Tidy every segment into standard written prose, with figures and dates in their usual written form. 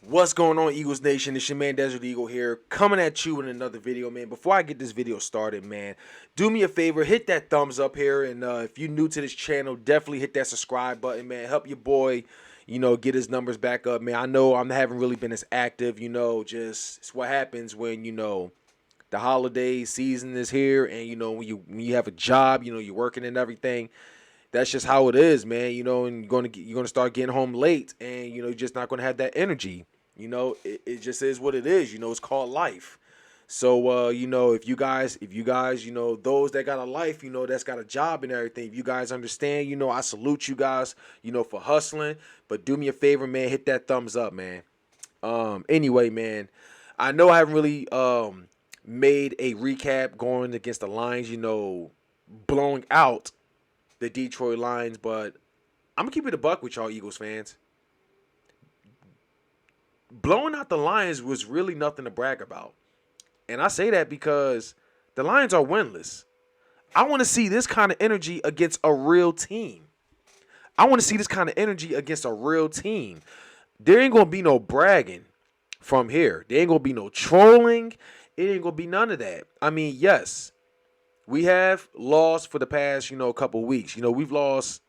What's going on, Eagles Nation? It's your man Desert Eagle here, coming at you with another video, man. Before I get this video started, man, do me a favor, hit that thumbs up here, and if you're new to this channel, definitely hit that subscribe button, man. Help your boy, get his numbers back up, man. I know I haven't really been as active, just it's what happens when the holiday season is here, and when you have a job, you're working and everything. That's just how it is, man. And you're gonna start getting home late, and you're just not gonna have that energy. It just is what it is. It's called life. So if you guys, those that got a life, that's got a job and everything, if you guys understand, I salute you guys, for hustling. But do me a favor, man, hit that thumbs up, man. Anyway, man, I know I haven't really made a recap going against the Lions, blowing out the Detroit Lions, but I'm gonna keep it a buck with y'all Eagles fans. Blowing out the Lions was really nothing to brag about. And I say that because the Lions are winless. I want to see this kind of energy against a real team. I want to see this kind of energy against a real team. There ain't going to be no bragging from here. There ain't going to be no trolling. It ain't going to be none of that. I mean, yes, we have lost for the past, couple weeks. We've lost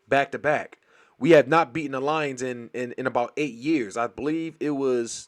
back to back. We have not beaten the Lions in about 8 years. I believe it was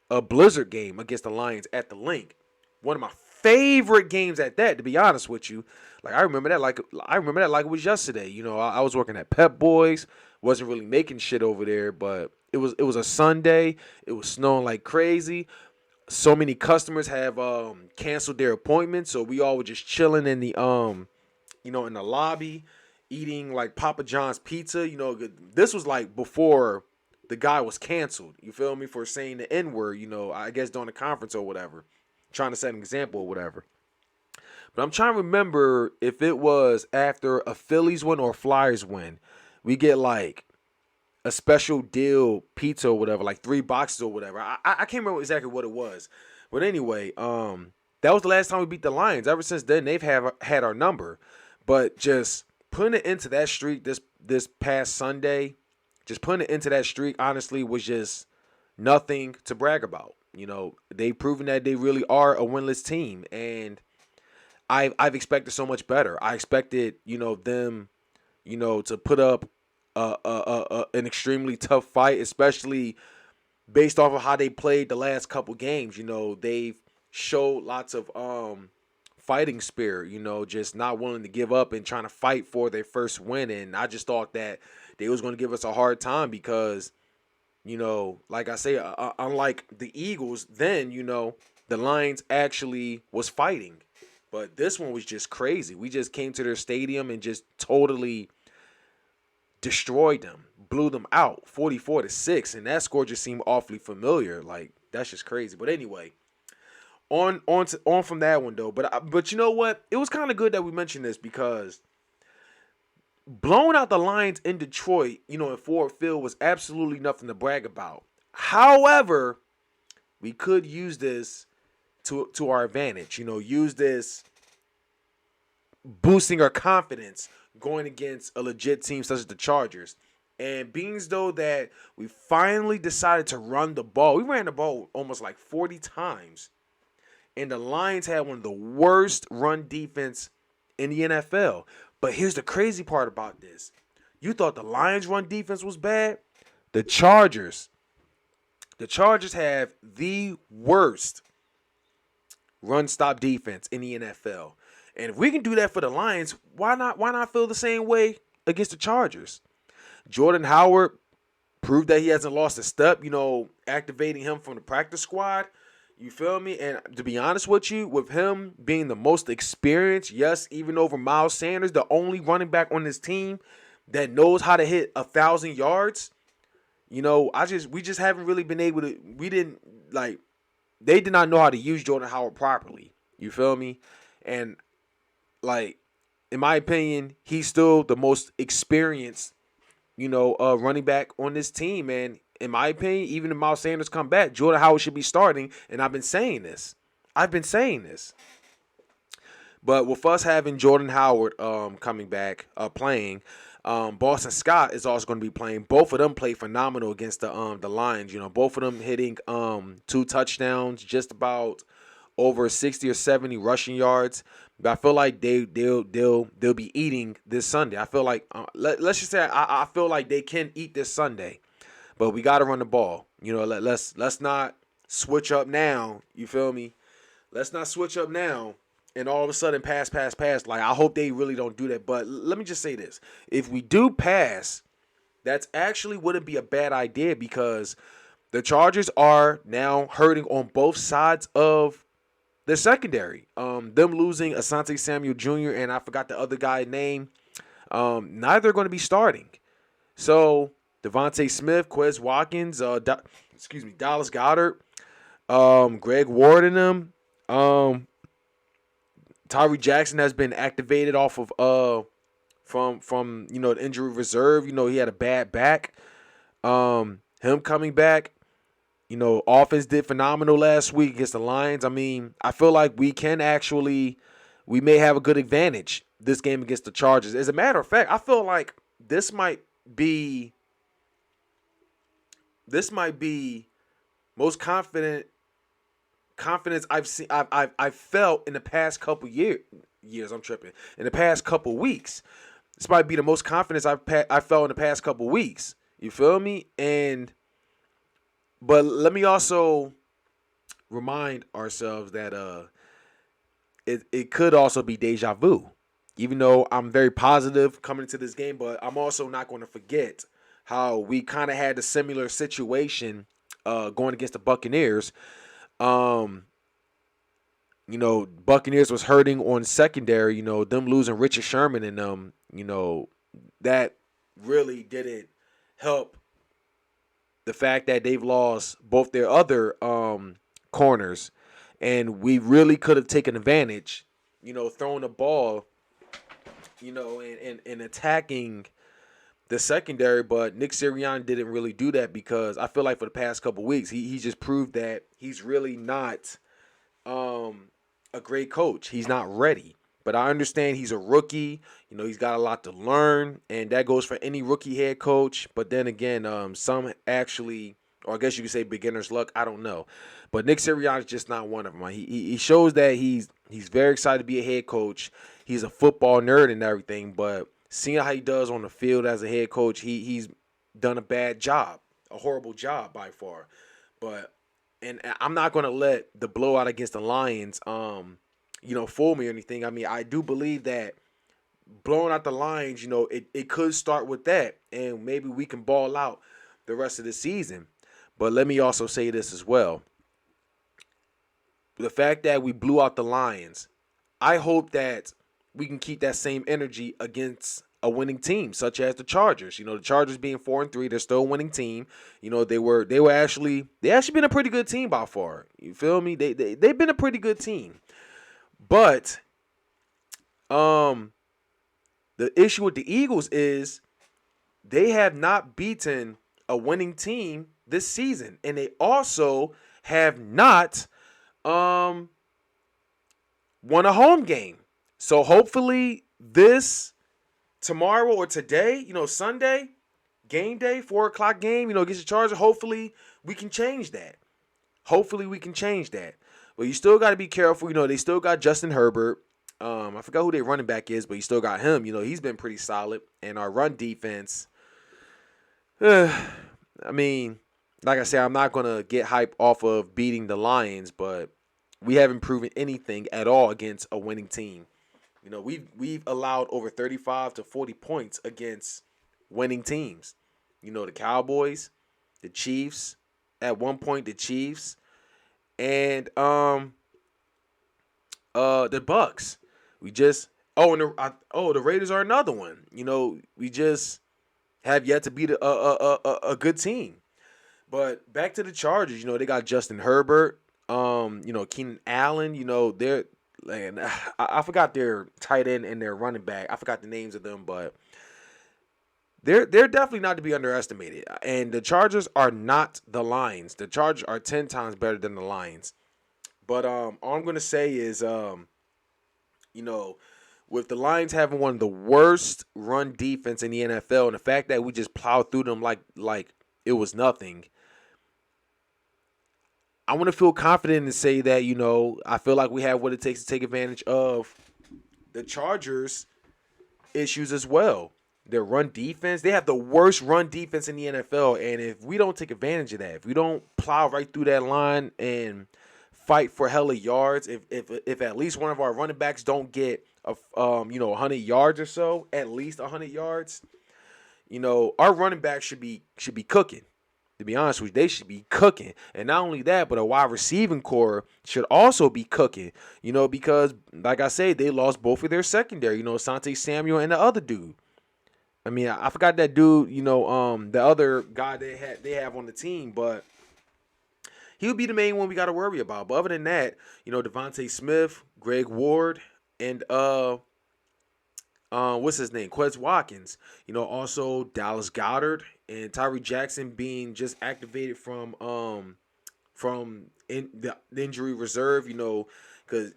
a Blizzard game against the Lions at the Link. One of my favorite games at that, to be honest with you. I remember that like it was yesterday. I was working at Pep Boys, wasn't really making shit over there, but it was a Sunday. It was snowing like crazy. So many customers have canceled their appointments, so we all were just chilling in the in the lobby, eating like Papa John's pizza. This was like before the guy was canceled. You feel me? For saying the N-word, I guess during the conference or whatever. Trying to set an example or whatever. But I'm trying to remember if it was after a Phillies win or a Flyers win. We get like a special deal pizza or whatever, like 3 boxes or whatever. I can't remember exactly what it was. But anyway, that was the last time we beat the Lions. Ever since then, they've had our number. But just putting it into that streak this past Sunday, just putting it into that streak, honestly, was just nothing to brag about. They've proven that they really are a winless team, and I've expected so much better. I expected, them, to put up an extremely tough fight, especially based off of how they played the last couple games. They've showed lots of fighting spirit, just not willing to give up and trying to fight for their first win. And I just thought that they was going to give us a hard time because, like I say, unlike the Eagles, then, the Lions actually was fighting. But this one was just crazy. We just came to their stadium and just totally destroyed them, blew them out 44-6. And that score just seemed awfully familiar. Like, that's just crazy. But anyway, on from that one though. But you know what? It was kind of good that we mentioned this because blowing out the Lions in Detroit, in Ford Field was absolutely nothing to brag about. However, we could use this to our advantage. Use this boosting our confidence going against a legit team such as the Chargers. And being as though that we finally decided to run the ball. We ran the ball almost like 40 times. And the Lions had one of the worst run defense in the NFL. But here's the crazy part about this. You thought the Lions' run defense was bad? The Chargers have the worst run stop defense in the NFL. And if we can do that for the Lions, why not feel the same way against the Chargers? Jordan Howard proved that he hasn't lost a step, activating him from the practice squad. You feel me? And to be honest with you, with him being the most experienced, yes, even over Miles Sanders, the only running back on this team that knows how to hit 1,000 yards, we just haven't really been able to. They did not know how to use Jordan Howard properly. You feel me? And in my opinion, he's still the most experienced, running back on this team. And in my opinion, even if Miles Sanders come back, Jordan Howard should be starting. And I've been saying this. But with us having Jordan Howard coming back, playing, Boston Scott is also going to be playing. Both of them play phenomenal against the Lions. You know, both of them hitting 2 touchdowns, just about over 60 or 70 rushing yards. But I feel like they'll be eating this Sunday. I feel like let's just say I feel like they can eat this Sunday, but we got to run the ball. You know, let's not switch up now. You feel me? Let's not switch up now and all of a sudden pass. Like, I hope they really don't do that. But let me just say this. If we do pass, that's actually wouldn't be a bad idea because the Chargers are now hurting on both sides of the secondary. Them losing Asante Samuel Jr. and I forgot the other guy's name. Neither are going to be starting. So Devontae Smith, Quez Watkins, Dallas Goedert, Greg Ward and them. Tyree Jackson has been activated off of from the injury reserve. You know, he had a bad back. Him coming back. You know, offense did phenomenal last week against the Lions. I mean, I feel like we may have a good advantage this game against the Chargers. As a matter of fact, I feel like this might be most confidence I've seen. I've felt in the past couple years. I'm tripping. In the past couple weeks, this might be the most confidence I felt in the past couple weeks. You feel me? But let me also remind ourselves that it could also be deja vu. Even though I'm very positive coming into this game, but I'm also not going to forget how we kind of had a similar situation going against the Buccaneers. Buccaneers was hurting on secondary, them losing Richard Sherman and them, that really didn't help the fact that they've lost both their other corners, and we really could have taken advantage, throwing the ball, and attacking the secondary, but Nick Sirianni didn't really do that because I feel like for the past couple weeks, he just proved that he's really not a great coach. He's not ready. But I understand he's a rookie. He's got a lot to learn, and that goes for any rookie head coach. But then again, some actually, or I guess you could say beginner's luck. I don't know. But Nick Sirianni is just not one of them. He shows that he's very excited to be a head coach. He's a football nerd and everything, but seeing how he does on the field as a head coach, he's done a bad job, a horrible job by far. And I'm not going to let the blowout against the Lions fool me or anything. I mean, I do believe that blowing out the Lions, it could start with that, and maybe we can ball out the rest of the season. But let me also say this as well. The fact that we blew out the Lions, I hope that we can keep that same energy against a winning team, such as the Chargers. The Chargers being 4-3, they're still a winning team. They actually been a pretty good team by far. You feel me? They've been a pretty good team. But the issue with the Eagles is they have not beaten a winning team this season, and they also have not won a home game. So hopefully this tomorrow or today, Sunday, game day, 4:00 game, against the Chargers, hopefully we can change that. But you still got to be careful. They still got Justin Herbert. I forgot who their running back is, but you still got him. He's been pretty solid. And our run defense, I mean, like I said, I'm not going to get hype off of beating the Lions, but we haven't proven anything at all against a winning team. We've allowed over 35 to 40 points against winning teams. The Cowboys, the Chiefs, at one point the Chiefs, and the Bucks. The Raiders are another one. We just have yet to beat a good team. But back to the Chargers, they got Justin Herbert, Keenan Allen, they're and I forgot their tight end and their running back. I forgot the names of them, but they're definitely not to be underestimated. And the Chargers are not the Lions. The Chargers are 10 times better than the Lions. But all I'm gonna say is, with the Lions having one of the worst run defense in the NFL, and the fact that we just plowed through them like it was nothing, I want to feel confident and say that, I feel like we have what it takes to take advantage of the Chargers' issues as well. Their run defense, they have the worst run defense in the NFL, and if we don't take advantage of that, if we don't plow right through that line and fight for hella yards, if at least one of our running backs don't get 100 yards or so, at least 100 yards, our running back should be cooking. To be honest with you, they should be cooking. And not only that, but a wide receiving core should also be cooking, because, like I said, they lost both of their secondary, Asante Samuel and the other dude. I mean, I forgot that dude, the other guy they have on the team, but he'll be the main one we got to worry about. But other than that, Devontae Smith, Greg Ward, and what's his name? Quez Watkins. Also Dallas Goedert and Tyree Jackson being just activated from the injury reserve. Because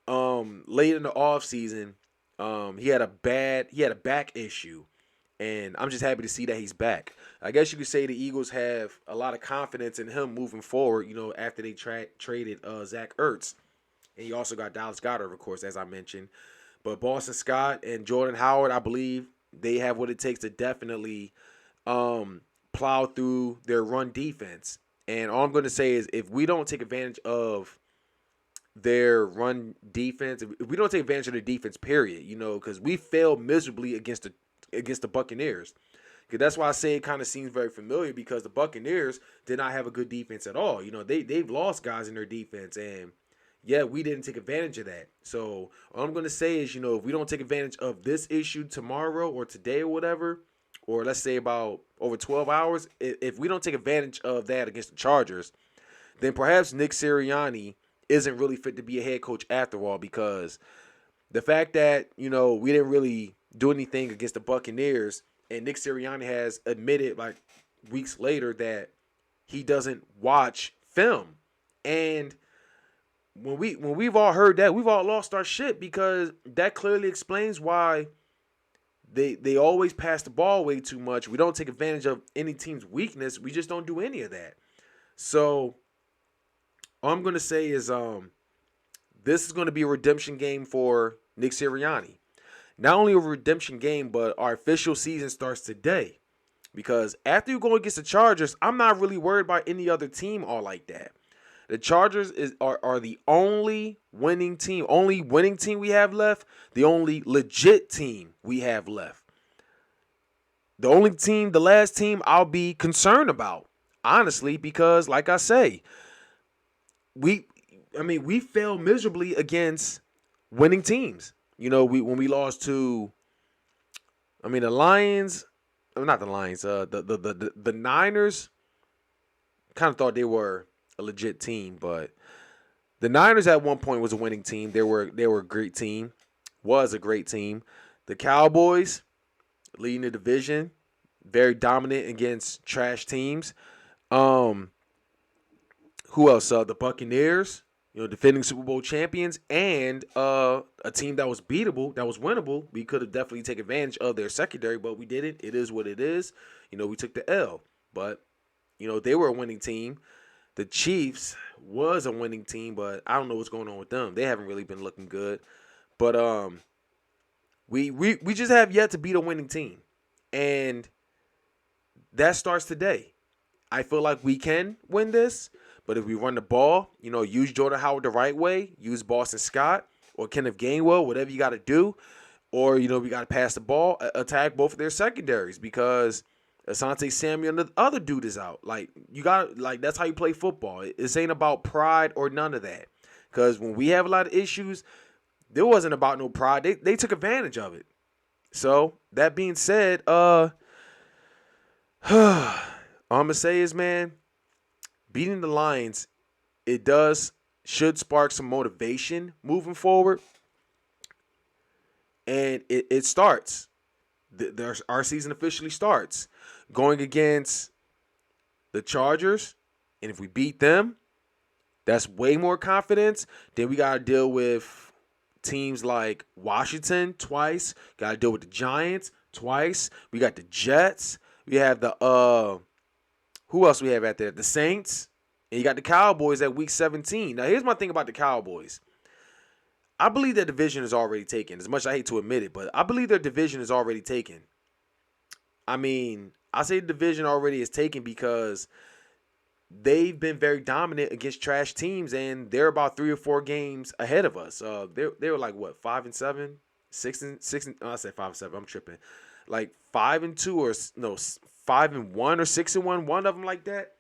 late in the offseason, he had a back issue, and I'm just happy to see that he's back. I guess you could say the Eagles have a lot of confidence in him moving forward. After they traded Zach Ertz, and you also got Dallas Goedert, of course, as I mentioned. But Boston Scott and Jordan Howard, I believe they have what it takes to definitely plow through their run defense. And all I'm going to say is, if we don't take advantage of their run defense, if we don't take advantage of their defense, period, because we failed miserably against the Buccaneers. Because that's why I say it kind of seems very familiar, because the Buccaneers did not have a good defense at all. They've lost guys in their defense, and yeah, we didn't take advantage of that. So all I'm going to say is, if we don't take advantage of this issue tomorrow or today or whatever, or let's say about over 12 hours, if we don't take advantage of that against the Chargers, then perhaps Nick Sirianni isn't really fit to be a head coach after all, because the fact that, we didn't really do anything against the Buccaneers, and Nick Sirianni has admitted like weeks later that he doesn't watch film. And when we've all heard that, we've all lost our shit, because that clearly explains why they always pass the ball way too much. We don't take advantage of any team's weakness. We just don't do any of that. So all I'm going to say is this is going to be a redemption game for Nick Sirianni. Not only a redemption game, but our official season starts today. Because after you go against the Chargers, I'm not really worried about any other team all like that. The Chargers are the only winning team we have left, the only legit team we have left. The last team I'll be concerned about, honestly, because like I say, we failed miserably against winning teams. When we lost to, the Lions, not the Lions, the Niners, kind of thought they were a legit team, but the Niners at one point was a winning team. They were a great team, was a great team. The Cowboys, leading the division, very dominant against trash teams. Who else? The Buccaneers, defending Super Bowl champions, and a team that was beatable, that was winnable. We could have definitely taken advantage of their secondary, but we didn't. It is what it is. We took the L, but they were a winning team. The Chiefs was a winning team, but I don't know what's going on with them. They haven't really been looking good. But we just have yet to beat a winning team. And that starts today. I feel like we can win this, but if we run the ball, use Jordan Howard the right way, use Boston Scott or Kenneth Gainwell, whatever you got to do, or, we got to pass the ball, attack both of their secondaries, because Asante Samuel and the other dude is out. That's how you play football. This ain't about pride or none of that. Because when we have a lot of issues, there wasn't about no pride. They took advantage of it. So, that being said, all I'm going to say is, man, beating the Lions, should spark some motivation moving forward. And it starts. Our season officially starts going against the Chargers, and if we beat them, that's way more confidence. Then we got to deal with teams like Washington twice. Got to deal with the Giants twice. We got the Jets. We have the who else we have out there? The Saints. And you got the Cowboys at week 17. Now, here's my thing about the Cowboys. I believe their division is already taken. As much as I hate to admit it, but I believe their division is already taken. I mean, I say the division already is taken because they've been very dominant against trash teams, and they're about 3 or 4 games ahead of us. They were like what, 5-7, 6-6. I said 5-7. I'm tripping. Like 5-2 or no, 5-1 or 6-1. One of them like that.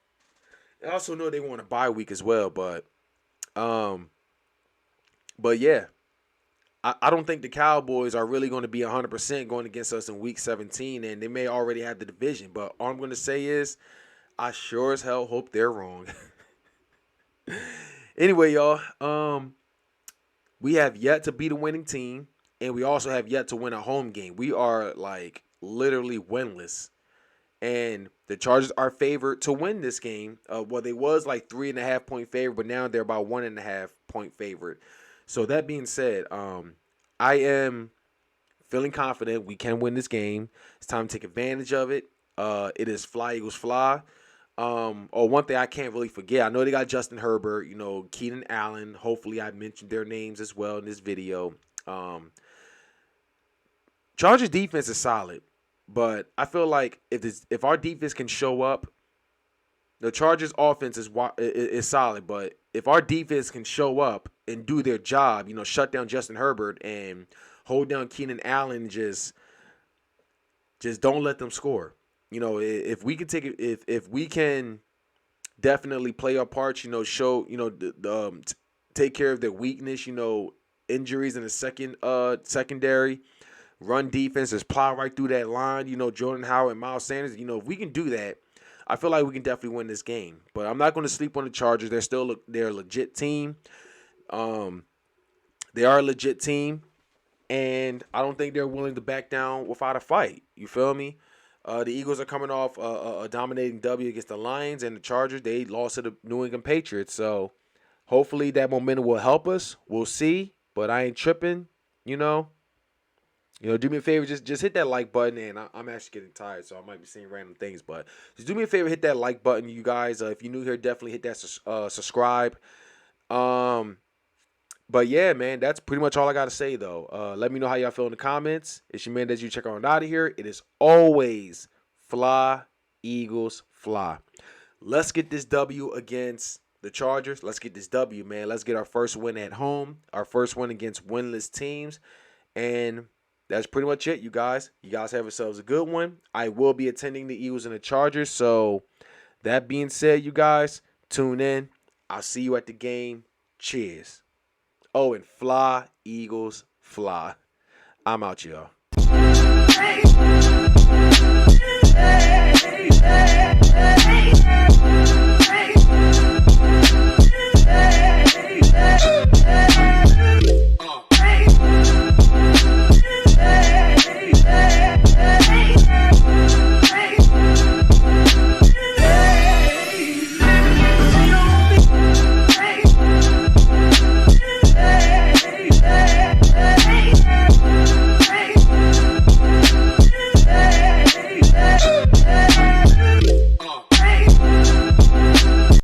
I also know they want a bye week as well, but yeah, I don't think the Cowboys are really going to be 100% going against us in week 17, and they may already have the division. But all I'm going to say is, I sure as hell hope they're wrong. Anyway, y'all, we have yet to beat a winning team, and we also have yet to win a home game. We are like literally winless, and the Chargers are favored to win this game. Well, they was like 3.5 point favorite, but now they're about 1.5 point favorite. So that being said, I am feeling confident we can win this game. It's time to take advantage of it. It is fly, Eagles, fly. One thing I can't really forget, I know they got Justin Herbert, Keenan Allen. Hopefully I mentioned their names as well in this video. Chargers defense is solid, but I feel like if our defense can show up, the Chargers offense is solid, but if our defense can show up and do their job, shut down Justin Herbert and hold down Keenan Allen, just don't let them score. If we can if we can definitely play our parts, show, take care of their weakness, injuries in the secondary, run defense, just plow right through that line, Jordan Howard and Miles Sanders, if we can do that, I feel like we can definitely win this game. But I'm not going to sleep on the Chargers. They're a legit team. They are a legit team, and I don't think they're willing to back down without a fight. You feel me? The Eagles are coming off a dominating W against the Lions, and the Chargers, they lost to the New England Patriots. So hopefully that momentum will help us. We'll see, but I ain't tripping, do me a favor, just hit that like button, and I'm actually getting tired, so I might be saying random things, but just do me a favor, hit that like button, you guys. If you're new here, definitely hit that subscribe. But yeah, man, that's pretty much all I got to say, though. Let me know how y'all feel in the comments. It's your man that you check on out of here. It is always fly, Eagles, fly. Let's get this W against the Chargers. Let's get this W, man. Let's get our first win at home, our first win against winless teams, and that's pretty much it, you guys. You guys have yourselves a good one. I will be attending the Eagles and the Chargers. So that being said, you guys, tune in. I'll see you at the game. Cheers. Oh, and fly, Eagles, fly. I'm out, y'all.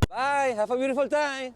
Bye, have a beautiful time.